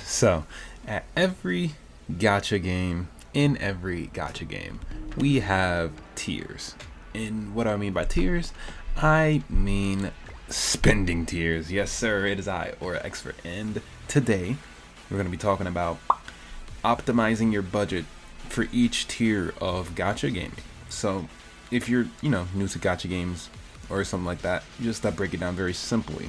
So, at every gacha game, in every gacha game, we have tiers. And what do I mean by tiers? I mean spending tiers. Yes, sir, it is I, or Expert. And today, we're going to be talking about optimizing your budget for each tier of gacha gaming. So, if you're, new to gacha games or something like that, just break it down very simply.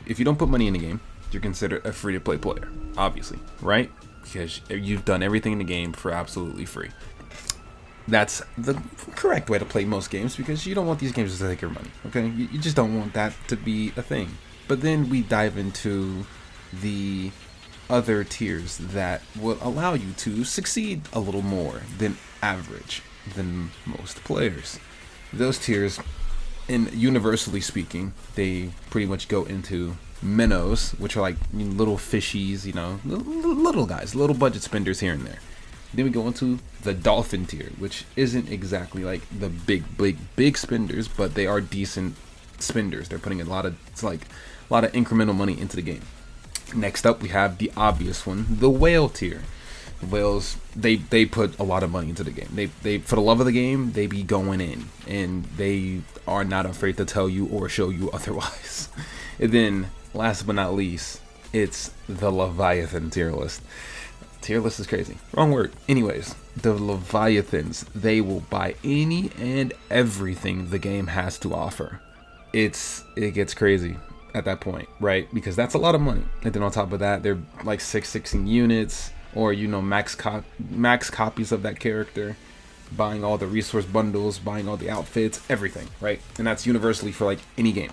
If you don't put money in the game, you're considered a free-to-play player, obviously, right? Because you've done everything in the game for absolutely free. That's the correct way to play most games, because you don't want these games to take your money, okay? You just don't want that to be a thing. But then we dive into the other tiers that will allow you to succeed a little more than average, than most players. Those tiers, and universally speaking, they pretty much go into minnows, which are like little fishies, little guys, little budget spenders here and there. Then we go into the dolphin tier, which isn't exactly like the big spenders, but they are decent spenders. They're putting a lot of incremental money into the game. Next up, we have the obvious one, the whale tier. The whales, they put a lot of money into the game. They for the love of the game, they be going in, and they are not afraid to tell you or show you otherwise. And then, last but not least, it's the Leviathan tier list. Tier list is crazy. Wrong word. Anyways, the Leviathans, they will buy any and everything the game has to offer. It gets crazy at that point, right? Because that's a lot of money. And then on top of that, they're like 616 units, or max copies of that character, buying all the resource bundles, buying all the outfits, everything, right? And that's universally for like any game.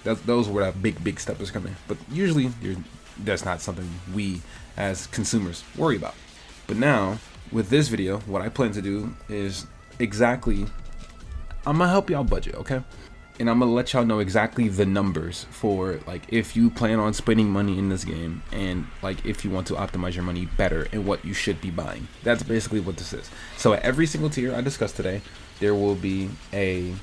Those are where that big steppers come in. But usually that's not something we as consumers worry about. But now with this video, what I plan to do is I'm gonna help y'all budget, okay? And I'm gonna let y'all know exactly the numbers for like if you plan on spending money in this game, and like if you want to optimize your money better and what you should be buying. That's basically what this is. So at every single tier I discussed today, there will be a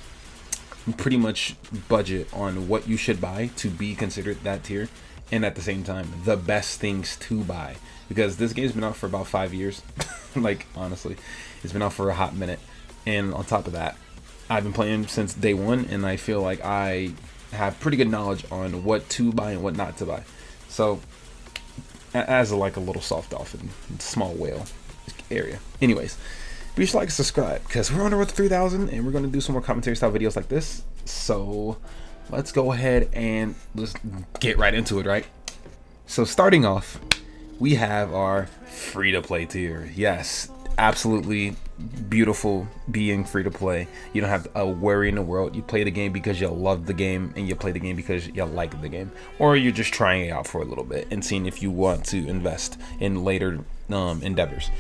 pretty much budget on what you should buy to be considered that tier, and at the same time the best things to buy, because this game's been out for about 5 years. Like, honestly, it's been out for a hot minute, and on top of that, I've been playing since day one, and I feel like I have pretty good knowledge on what to buy and what not to buy. So as a little soft dolphin, small whale area. Anyways, be sure to like and subscribe, because we're on the road to 3,000, and we're going to do some more commentary style videos like this. So let's go ahead and let's get right into it, right? So starting off, we have our free-to-play tier. Yes, absolutely beautiful being free to play. You don't have a worry in the world. You play the game because you love the game, and you play the game because you like the game, or you're just trying it out for a little bit and seeing if you want to invest in later endeavors.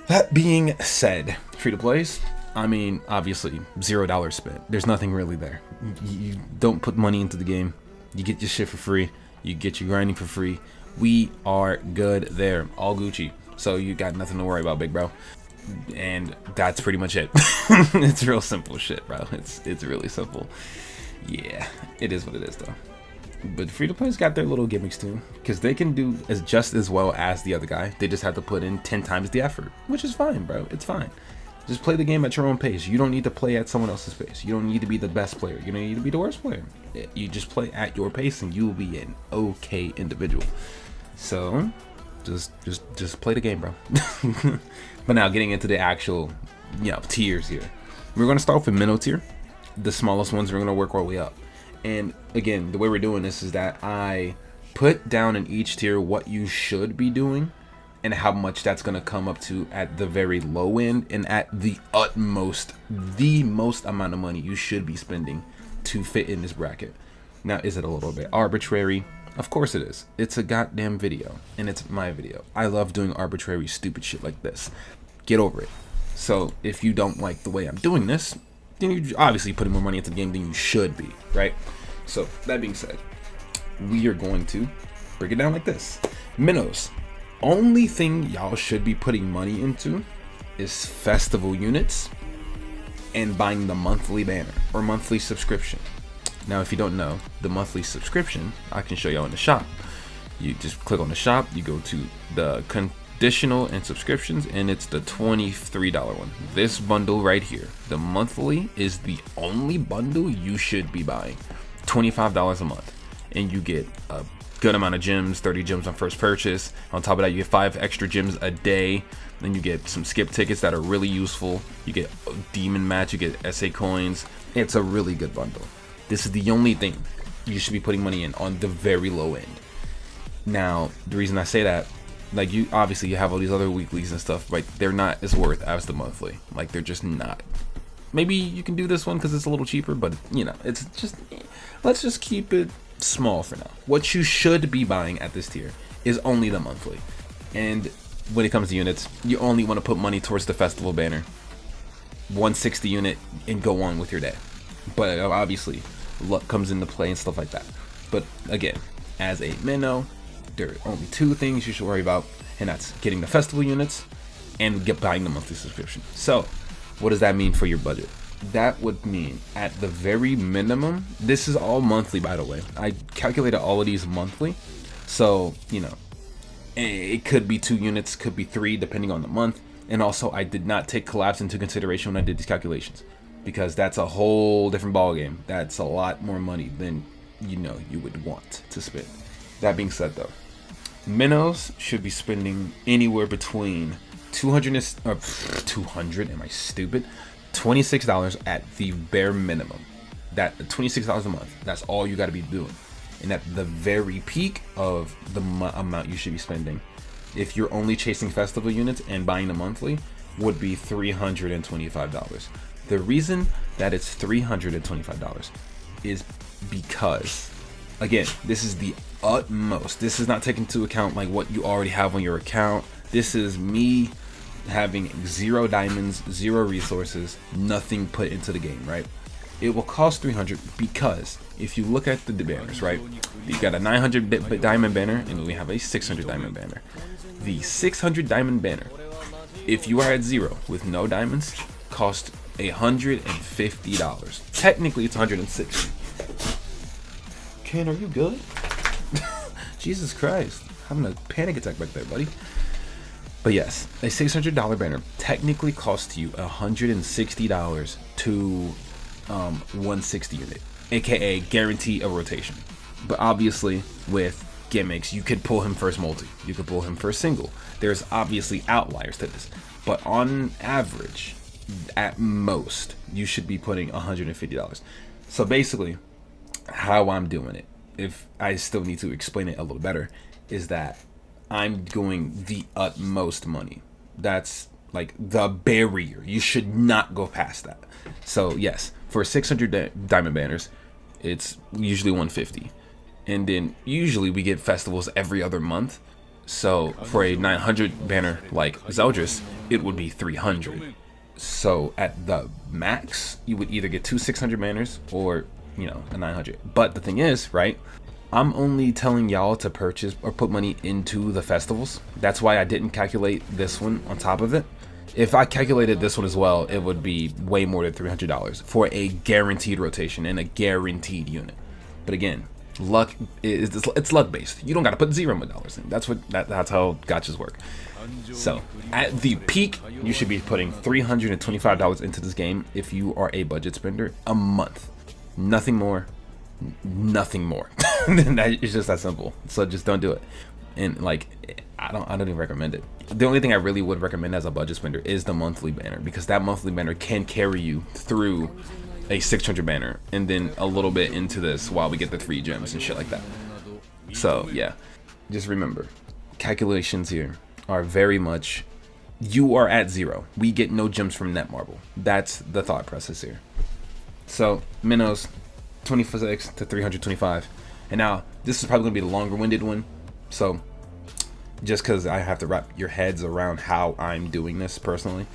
That being said, free to plays, I mean, obviously $0 spent. There's nothing really there. You don't put money into the game. You get your shit for free. You get your grinding for free. We are good there. All Gucci. So you got nothing to worry about, big bro. And that's pretty much it. It's real simple shit, bro. It's really simple. Yeah, it is what it is, though. But free-to-play's got their little gimmicks too, because they can do just as well as the other guy. They just have to put in 10 times the effort, which is fine, bro. It's fine. Just play the game at your own pace. You don't need to play at someone else's pace. You don't need to be the best player. You don't need to be the worst player. You just play at your pace, and you will be an okay individual. So just play the game, bro. But now getting into the actual tiers here, we're going to start off with minnow tier, the smallest ones. We're going to work our way up. And again, the way we're doing this is that I put down in each tier what you should be doing and how much that's going to come up to at the very low end, and at the utmost, the most amount of money you should be spending to fit in this bracket. Now, is it a little bit arbitrary? Of course it is. It's a goddamn video, and it's my video. I love doing arbitrary, stupid shit like this. Get over it. So if you don't like the way I'm doing this, then you're obviously putting more money into the game than you should be, right? So that being said, we are going to break it down like this. Minnows. Only thing y'all should be putting money into is festival units and buying the monthly banner or monthly subscription. Now, if you don't know, the monthly subscription, I can show y'all in the shop. You just click on the shop, you go to the conditional and subscriptions, and it's the $23 one. This bundle right here, the monthly, is the only bundle you should be buying. $25 a month, and you get a good amount of gems, 30 gems on first purchase. On top of that, you get 5 extra gems a day. Then you get some skip tickets that are really useful. You get a demon match, you get SA coins. It's a really good bundle. This is the only thing you should be putting money in on the very low end. Now, the reason I say that, like, you obviously you have all these other weeklies and stuff, but they're not as worth as the monthly. Like, they're just not. Maybe you can do this one because it's a little cheaper, but you know, it's just, let's just keep it small for now. What you should be buying at this tier is only the monthly. And when it comes to units, you only want to put money towards the festival banner, 160 unit, and go on with your day. But obviously luck comes into play and stuff like that. But again, as a minnow, there are only 2 things you should worry about, and that's getting the festival units and buying the monthly subscription. So what does that mean for your budget? That would mean, at the very minimum, this is all monthly, by the way. I calculated all of these monthly, so you know, it could be 2 units, could be 3, depending on the month. And also, I did not take collabs into consideration when I did these calculations, because that's a whole different ball game. That's a lot more money than you would want to spend. That being said, though, minnows should be spending anywhere between $200. Am I stupid? $26 at the bare minimum. That $26 a month. That's all you got to be doing. And at the very peak of the amount you should be spending, if you're only chasing festival units and buying the monthly, would be $325. The reason that it's $325 is because, again, this is the utmost. This is not taking into account like what you already have on your account. This is me having 0 diamonds, 0 resources, nothing put into the game, right? It will cost $300 because if you look at the banners, right, you got a 900 diamond banner and we have a 600 diamond banner. The 600 diamond banner, if you are at 0 with no diamonds, cost $150. Technically it's $160. Ken, are you good? Jesus Christ, having a panic attack back there, buddy. But yes, a $600 banner technically costs you $160 to 160 unit, aka guarantee a rotation. But obviously with gimmicks, you could pull him first multi, you could pull him first single. There's obviously outliers to this, but on average, at most, you should be putting $150. So basically, how I'm doing it, if I still need to explain it a little better, is that I'm going the utmost money. That's like the barrier. You should not go past that. So yes, for 600 diamond banners, it's usually 150, and then usually we get festivals every other month. So for a 900 banner like Zeldris, it would be 300. So at the max, you would either get 2 600 banners or a 900. But the thing is, right, I'm only telling y'all to purchase or put money into the festivals. That's why I didn't calculate this one on top of it. If I calculated this one as well, it would be way more than $300 for a guaranteed rotation and a guaranteed unit. But again, luck it's luck based. You don't got to put $0 in. That's how gachas work. So at the peak, you should be putting $325 into this game if you are a budget spender a month. Nothing more. Nothing more. It's just that simple. So just don't do it. And like, I don't even recommend it. The only thing I really would recommend as a budget spender is the monthly banner, because that monthly banner can carry you through a 600 banner and then a little bit into this while we get the 3 gems and shit like that. So yeah, just remember, calculations here are very much, you are at 0. We get no gems from Netmarble. That's the thought process here. So minnows, 26 to 325. And now this is probably gonna be the longer winded one, so just because I have to wrap your heads around how I'm doing this personally,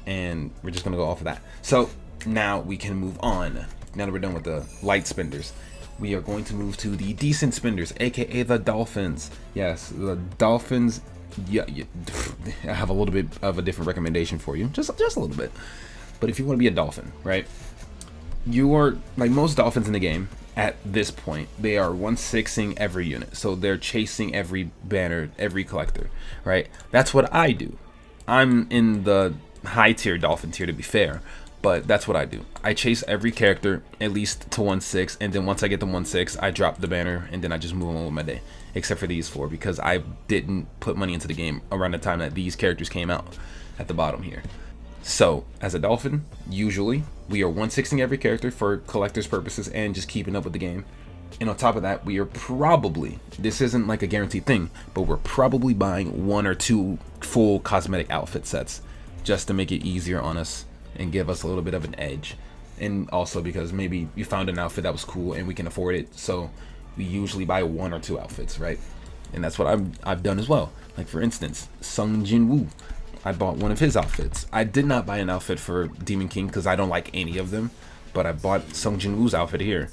and we're just gonna go off of that. So now we can move on. Now that we're done with the light spenders, we are going to move to the decent spenders, aka the dolphins. Yes, the dolphins. Yeah, I have a little bit of a different recommendation for you, just a little bit. But if you want to be a dolphin, right, you are like most dolphins in the game. at this point. They are 1/6ing every unit, so they're chasing every banner, every collector, right? That's what I do. I'm in the high tier dolphin tier, to be fair, but that's what I do. I chase every character at least to 1/6, and then once I get to 1/6, I drop the banner, and then I just move on with my day. Except for these four, because I didn't put money into the game around the time that these characters came out at the bottom here. So, as a dolphin, usually we are 1/6ing every character for collector's purposes and just keeping up with the game. And on top of that, we are probably, this isn't like a guaranteed thing, but we're probably buying 1 or 2 full cosmetic outfit sets just to make it easier on us and give us a little bit of an edge. And also because maybe you found an outfit that was cool and we can afford it, so we usually buy 1 or 2 outfits, right? And that's what I've done as well. Like for instance, Sung Jin Woo, I bought one of his outfits. I did not buy an outfit for Demon King because I don't like any of them, but I bought Sung Jin Woo's outfit here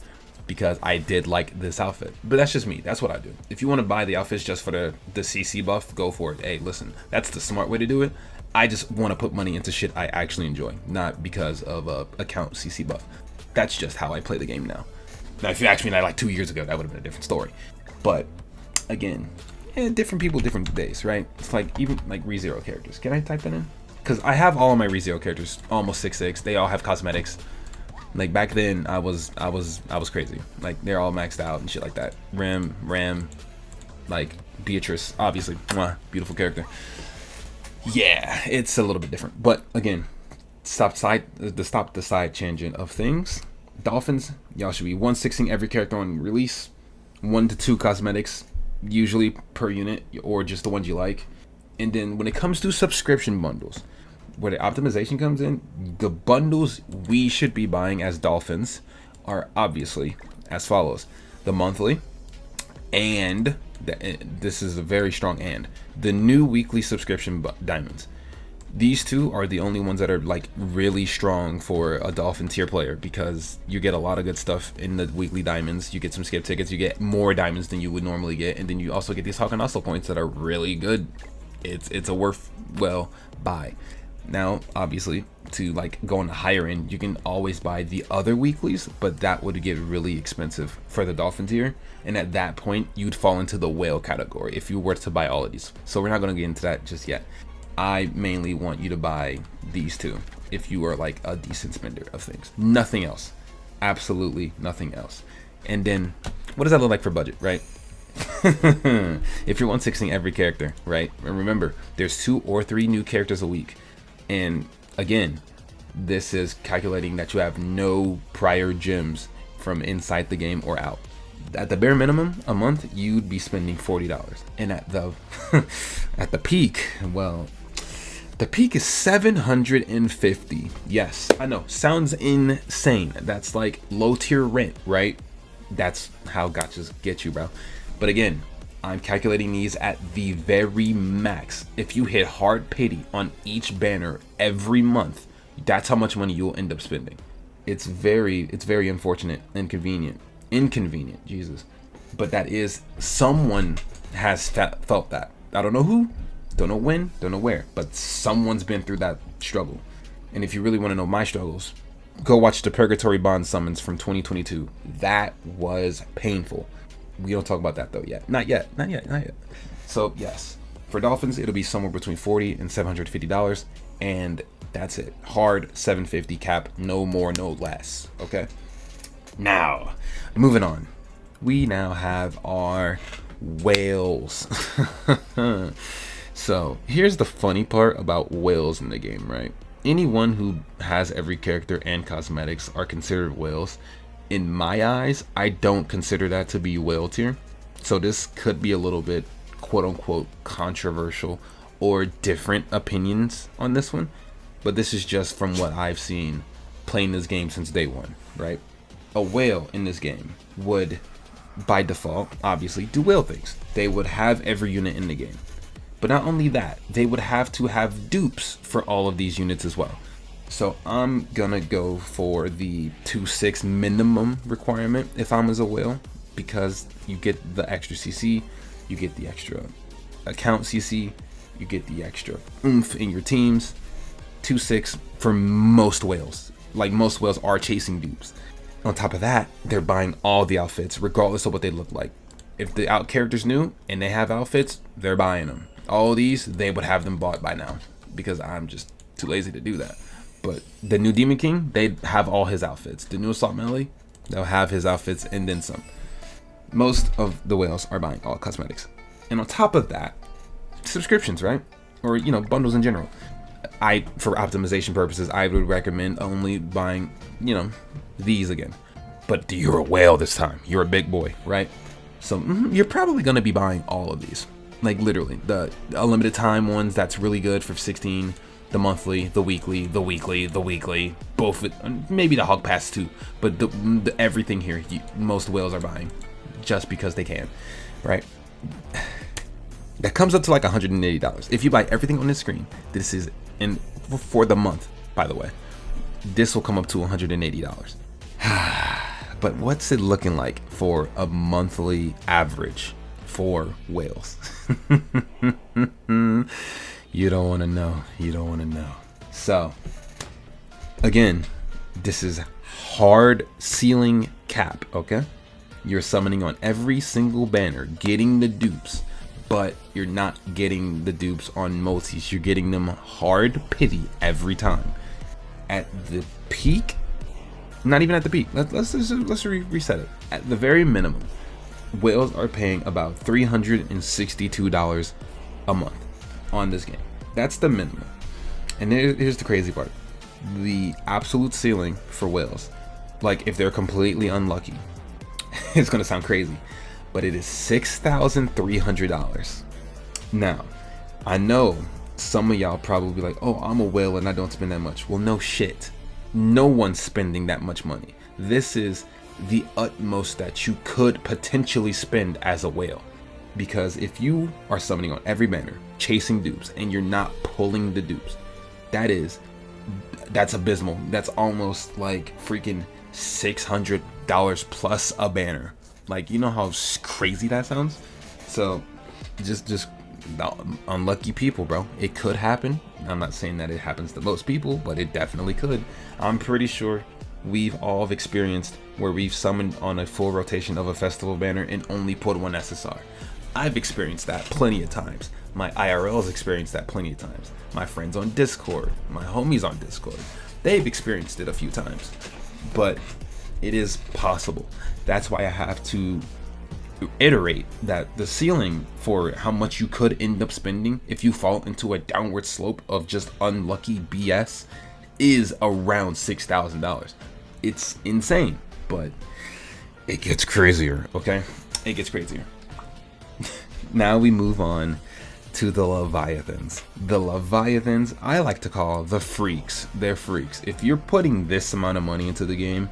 because I did like this outfit. But that's just me. That's what I do. If you want to buy the outfits just for the CC buff, go for it. Hey, listen, that's the smart way to do it. I just want to put money into shit I actually enjoy, not because of a account CC buff. That's just how I play the game now. Now, if you asked me that like 2 years ago, that would have been a different story. But again, different people, different days, right? It's like even like ReZero characters. Can I type that in? Because I have all of my ReZero characters almost 6/6. They all have cosmetics. Like back then, I was crazy. Like they're all maxed out and shit like that. Ram, like Beatrice, obviously, mwah, beautiful character. Yeah, it's a little bit different. But again, stop the side tangent of things. Dolphins, y'all should be 1/6ing every character on release. 1 to 2 cosmetics, usually per unit, or just the ones you like. And then when it comes to subscription bundles, where the optimization comes in, the bundles we should be buying as dolphins are obviously as follows: the monthly, and this is a very strong and the new weekly subscription diamonds. These two are the only ones that are like really strong for a dolphin tier player, because you get a lot of good stuff in the weekly diamonds. You get some skip tickets, you get more diamonds than you would normally get, and then you also get these Hawk and Hustle points that are really good. It's a worthwhile buy. Now, obviously, to like go on the higher end, you can always buy the other weeklies, but that would get really expensive for the dolphin tier. And at that point, you'd fall into the whale category if you were to buy all of these. So we're not going to get into that just yet. I mainly want you to buy these two if you are like a decent spender of things. Nothing else. Absolutely nothing else. And then, what does that look like for budget, right? If you're 1/6ing every character, right? And remember, there's 2 or 3 new characters a week. And again, this is calculating that you have no prior gems from inside the game or out. At the bare minimum, a month, you'd be spending $40. And at the at the peak, well, the peak is $750. Yes, I know, sounds insane. That's like low tier rent, right? That's how gachas get you, bro. But again, I'm calculating these at the very max. If you hit hard pity on each banner every month, that's how much money you'll end up spending. It's very unfortunate, inconvenient, Jesus. But that is, someone has felt that. I don't know who, don't know when, don't know where, but someone's been through that struggle. And if you really want to know my struggles, go watch the Purgatory Bond summons from 2022. That was painful. We don't talk about that though yet. Not yet. So yes, for dolphins, it'll be somewhere between $40 and $750, and that's it. Hard $750 cap, no more, no less. Okay. Now, moving on. We now have our whales. So here's the funny part about whales in the game, right? Anyone who has every character and cosmetics are considered whales. In my eyes, I don't consider that to be whale tier. So this could be a little bit quote unquote controversial or different opinions on this one. But this is just from what I've seen playing this game since day one, right? A whale in this game would, by default, obviously do whale things. They would have every unit in the game. But not only that, they would have to have dupes for all of these units as well. So I'm gonna go for the 2/6 minimum requirement if I'm as a whale, because you get the extra CC, you get the extra account CC, you get the extra oomph in your teams. 2/6 for most whales. Like most whales are chasing dupes. On top of that, they're buying all the outfits, regardless of what they look like. If the character's new and they have outfits, they're buying them. All these, they would have them bought by now, because I'm just too lazy to do that. But the new Demon King, they have all his outfits. The new Assault Melee, they'll have his outfits and then some. Most of the whales are buying all cosmetics. And on top of that, subscriptions, right? Or, you know, bundles in general. For optimization purposes, I would recommend only buying, you know, these again. But you're a whale this time. You're a big boy, right? So you're probably going to be buying all of these. Like literally, the unlimited time ones, that's really good for 16. The monthly, the weekly, both, maybe the Hog Pass too. But the everything here, most whales are buying just because they can, right? That comes up to like $180. If you buy everything on this screen, this is for the month, by the way, this will come up to $180. But what's it looking like for a monthly average for whales? You don't want to know. You don't want to know. So, again, this is hard ceiling cap, okay? You're summoning on every single banner, getting the dupes, but you're not getting the dupes on multis. You're getting them hard pity every time. At the peak, not even at the peak. Let's reset it. At the very minimum, whales are paying about $362 a month on this game. That's the minimum. And here's the crazy part. The absolute ceiling for whales, like if they're completely unlucky, it's gonna sound crazy, but it is $6,300. Now, I know some of y'all probably be like, oh, I'm a whale and I don't spend that much. Well, no shit. No one's spending that much money. This is the utmost that you could potentially spend as a whale. Because if you are summoning on every banner, chasing dupes, and you're not pulling the dupes, that's abysmal. That's almost like freaking $600 plus a banner. Like, you know how crazy that sounds? So just unlucky people, bro. It could happen. I'm not saying that it happens to most people, but it definitely could. I'm pretty sure we've all experienced where we've summoned on a full rotation of a festival banner and only put one SSR. I've experienced that plenty of times. My IRL's experienced that plenty of times. My friends on Discord, my homies on Discord, they've experienced it a few times. But it is possible. That's why I have to iterate that the ceiling for how much you could end up spending if you fall into a downward slope of just unlucky BS is around $6,000. It's insane, but it gets crazier, okay? It gets crazier. Now we move on to the Leviathans. The Leviathans, I like to call the freaks. They're freaks. If you're putting this amount of money into the game,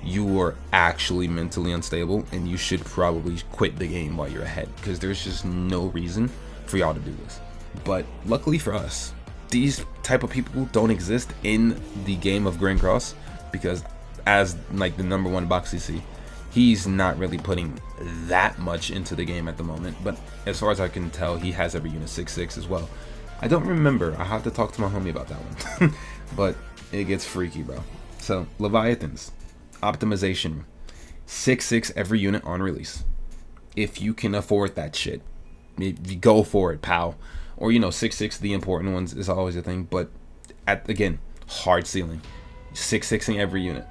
you are actually mentally unstable and you should probably quit the game while you're ahead, because there's just no reason for y'all to do this. But luckily for us, these type of people don't exist in the game of Grandcross, because as like the #1 box CC, he's not really putting that much into the game at the moment. But as far as I can tell, he has every unit 6/6 as well. I don't remember. I have to talk to my homie about that one. But it gets freaky, bro. So Leviathans, optimization, 6/6 every unit on release. If you can afford that shit, you go for it, pal. Or, you know, 6/6, the important ones, is always a thing. But again, hard ceiling, 6/6ing every unit,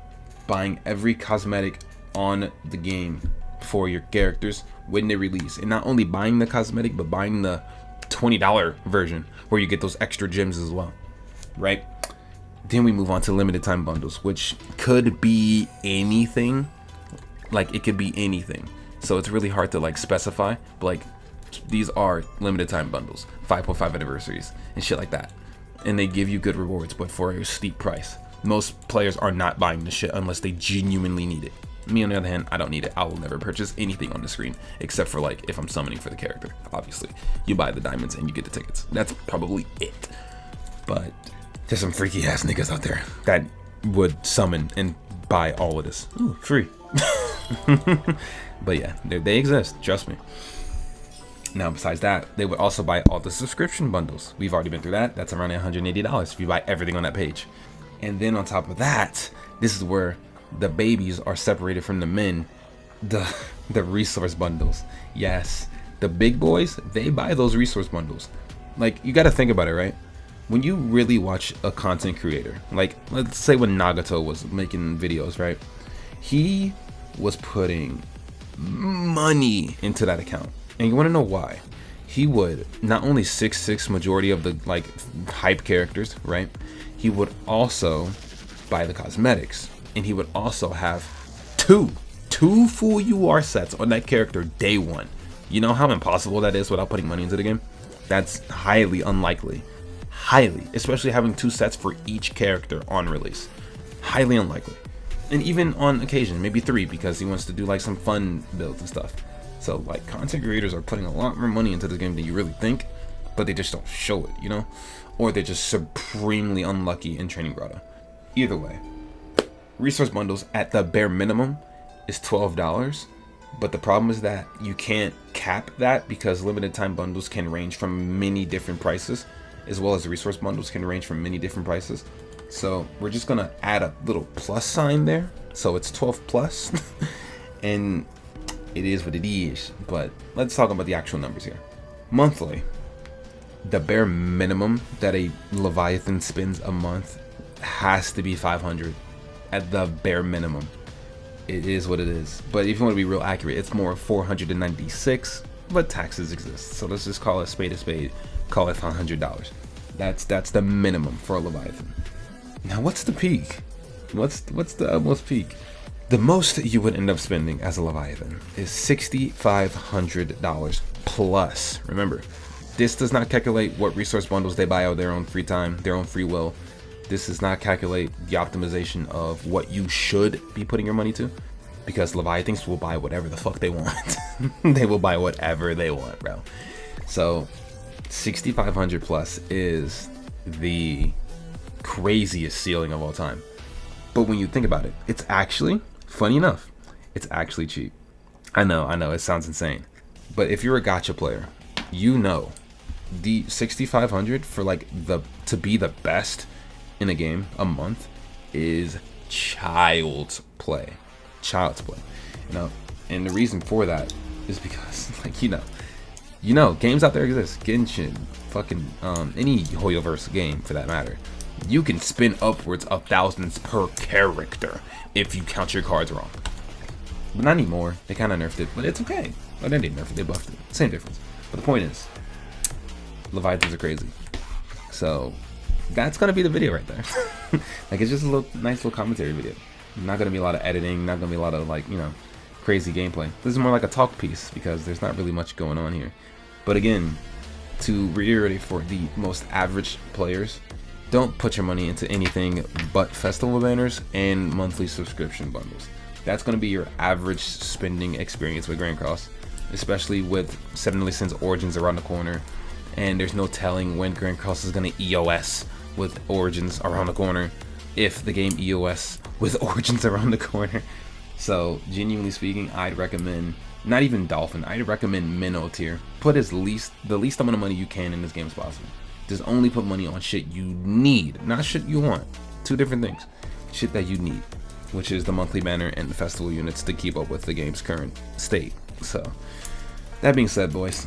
buying every cosmetic on the game for your characters when they release, and not only buying the cosmetic, but buying the $20 version where you get those extra gems as well, right? Then we move on to limited time bundles, which could be anything. Like, it could be anything, so it's really hard to like specify, but like these are limited time bundles, 5.5 anniversaries and shit like that, and they give you good rewards, but for a steep price. Most players are not buying the shit unless they genuinely need it. Me, on the other hand, I don't need it. I will never purchase anything on the screen except for like if I'm summoning for the character. Obviously, you buy the diamonds and you get the tickets. That's probably it. But there's some freaky ass niggas out there that would summon and buy all of this. Ooh, free. But yeah, they exist. Trust me. Now, besides that, they would also buy all the subscription bundles. We've already been through that. That's around $180 if you buy everything on that page. And then on top of that, this is where the babies are separated from the men, the resource bundles. Yes, the big boys, they buy those resource bundles. Like, you got to think about it, right? When you really watch a content creator, like let's say when Nagato was making videos, right? He was putting money into that account. And you want to know why? He would not only 6-6 majority of the like hype characters, right? He would also buy the cosmetics, and he would also have two full UR sets on that character day one. You know how impossible that is without putting money into the game? That's highly unlikely. Highly, especially having 2 sets for each character on release. Highly unlikely. And even on occasion, maybe 3, because he wants to do like some fun builds and stuff. So like, content creators are putting a lot more money into this game than you really think, but they just don't show it, you know? Or they're just supremely unlucky in training grotto. Either way, resource bundles at the bare minimum is $12, but the problem is that you can't cap that because limited time bundles can range from many different prices, as well as the resource bundles can range from many different prices. So we're just gonna add a little plus sign there, so it's 12 plus, and it is what it is. But let's talk about the actual numbers here. Monthly, the bare minimum that a Leviathan spends a month has to be 500 at the bare minimum. It is what it is. But if you want to be real accurate, it's more 496, but taxes exist. So let's just call it spade a spade. Call it $500. That's the minimum for a Leviathan. Now what's the peak? What's the utmost peak? The most you would end up spending as a Leviathan is $6,500 plus. Remember, this does not calculate what resource bundles they buy out of their own free time, their own free will. This does not calculate the optimization of what you should be putting your money to, because Leviathans will buy whatever the fuck they want. They will buy whatever they want, bro. So 6,500 plus is the craziest ceiling of all time. But when you think about it, it's actually, funny enough, it's actually cheap. I know, it sounds insane. But if you're a gacha player, you know the 6,500 for like to be the best in a game a month is child's play. Child's play. You know, and the reason for that is because, like, you know, games out there exist. Genshin, fucking any Hoyoverse game for that matter. You can spin upwards of thousands per character if you count your cards wrong. But not anymore. They kind of nerfed it, but it's okay. Well, they didn't nerf it, they buffed it. Same difference. But the point is, Leviathans are crazy. So that's gonna be the video right there. Like, it's just a nice little commentary video. Not gonna be a lot of editing, not gonna be a lot of, like, you know, crazy gameplay. This is more like a talk piece because there's not really much going on here. But again, to reiterate for the most average players, don't put your money into anything but festival banners and monthly subscription bundles. That's going to be your average spending experience with Grandcross, especially with Seven Deadly Sins Origins around the corner, and there's no telling when Grandcross is going to EOS with Origins around the corner, if the game EOS with Origins around the corner. So genuinely speaking, I'd recommend not even Dolphin, I'd recommend Minnow tier. Put the least amount of money you can in this game as possible. Just only put money on shit you need, not shit you want. Two different things. Shit that you need, which is the monthly banner and the festival units to keep up with the game's current state. So that being said, boys,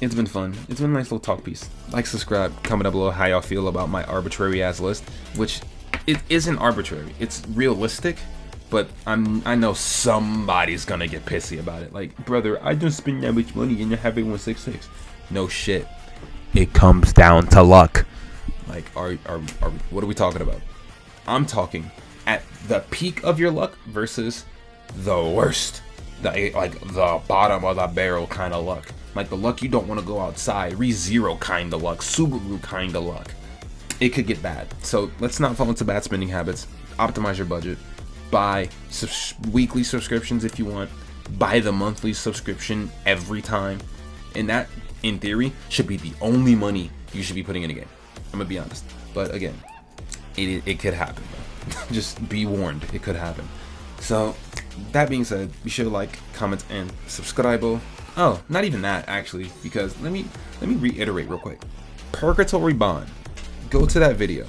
it's been fun. It's been a nice little talk piece. Like, subscribe, comment down below how y'all feel about my arbitrary ass list, which it isn't arbitrary. It's realistic, but I know somebody's gonna get pissy about it. Like, brother, I don't spend that much money and you're having 166. No shit. It comes down to luck. Like, what are we talking about? I'm talking at the peak of your luck versus the worst, like the bottom of the barrel kind of luck. Like the luck you don't want to go outside, ReZero kind of luck, Subaru kind of luck. It could get bad. So let's not fall into bad spending habits. Optimize your budget. Buy weekly subscriptions if you want. Buy the monthly subscription every time. And that, in theory, should be the only money you should be putting in a game. I'm gonna be honest. But again, it could happen, bro. Just be warned, it could happen. So that being said, be sure to like, comment, and subscribe. Oh, not even that actually, because let me reiterate real quick. Purgatory Bond. Go to that video.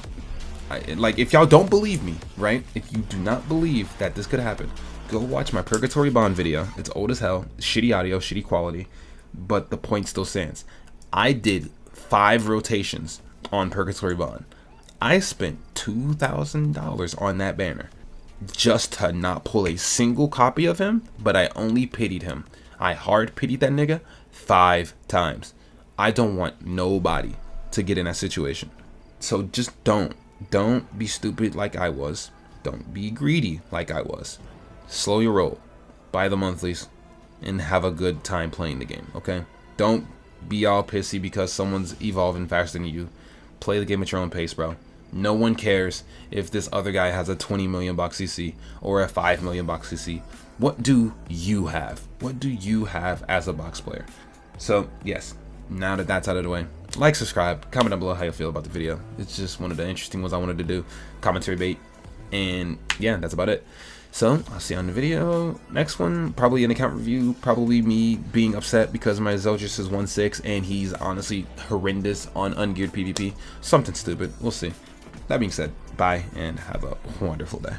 Like, if y'all don't believe me, right? If you do not believe that this could happen, go watch my Purgatory Bond video. It's old as hell, shitty audio, shitty quality, but the point still stands. I did 5 rotations on Purgatory Bond. I spent $2,000 on that banner just to not pull a single copy of him, but I only pitied him. I hard pitied that nigga 5 times. I don't want nobody to get in that situation. So just don't be stupid like I was. Don't be greedy like I was. Slow your roll, buy the monthlies, and have a good time playing the game, okay? Don't be all pissy because someone's evolving faster than you. Play the game at your own pace, bro. No one cares if this other guy has a 20 million buck CC or a 5 million buck CC. What do you have? What do you have as a box player? So, yes, now that that's out of the way, like, subscribe, comment down below how you feel about the video. It's just one of the interesting ones I wanted to do. Commentary bait. And yeah, that's about it. So, I'll see you on the video. Next one, probably an account review. Probably me being upset because my Zeldris is 1-6 and he's honestly horrendous on ungeared PvP. Something stupid. We'll see. That being said, bye and have a wonderful day.